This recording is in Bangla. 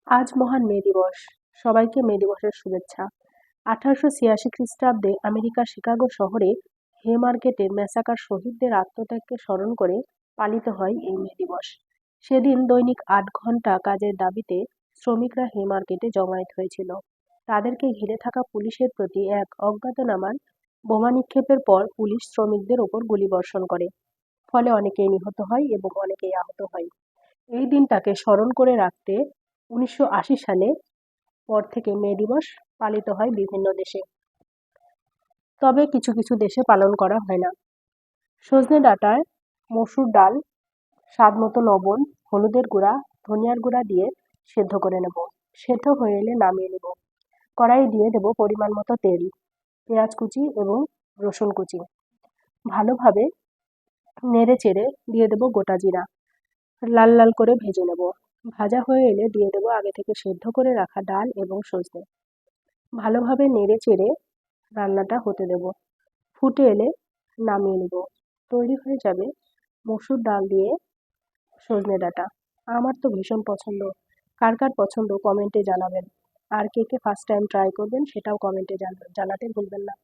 আজ মহান মে দিবস। সবাইকে মে দিবসের শুভেচ্ছা। 1886 খ্রিস্টাব্দে আমেরিকার শিকাগো শহরে হেমার্কেটে ম্যাসাকার শহীদদের আত্মত্যাগকে স্মরণ করে পালিত হয় এই মে দিবস। সেদিন দৈনিক 8 ঘন্টা কাজের দাবিতে শ্রমিকরা হেমার্কেটে জমায়েত হয়েছিল। তাদেরকে ঘিরে থাকা পুলিশের প্রতি এক অজ্ঞাতনামা বোমা নিক্ষেপের পর পুলিশ শ্রমিকদের ওপর গুলিবর্ষণ করে। ফলে অনেকেই নিহত হয় এবং অনেকেই আহত হয়। এই দিনটাকে স্মরণ করে রাখতে 1980 সালে পর থেকে মে দিবস পালিত হয় বিভিন্ন দেশে। তবে কিছু কিছু দেশে পালন করা হয় না। সজনে ডাঁটায় মসুর ডাল, স্বাদমতো লবণ, হলুদের গুঁড়া, ধনিয়ার গুঁড়া দিয়ে সেদ্ধ করে নেব। সেদ্ধ হয়ে এলে নামিয়ে নেব। কড়াইয়ে দিয়ে দেব পরিমাণ মতো তেল, পেঁয়াজ কুচি এবং রসুন কুচি। ভালোভাবে নেড়ে চেড়ে দিয়ে দেব গোটা জিরা। লাল লাল করে ভেজে নেব। ভাজা হয়ে এলে দিয়ে দেব আগে থেকে সেদ্ধ করে রাখা ডাল এবং সজনে। ভালোভাবে নেড়ে চেড়ে রান্নাটা হতে দেব। ফুটে এলে নামিয়ে নেব। তৈরি হয়ে যাবে মসুর ডাল দিয়ে সজনে ডাঁটা। আমার তো ভীষণ পছন্দ। কার কার পছন্দ কমেন্টে জানাবেন। আর কে কে ফার্স্ট টাইম ট্রাই করবেন সেটাও কমেন্টে জানাতে ভুলবেন না।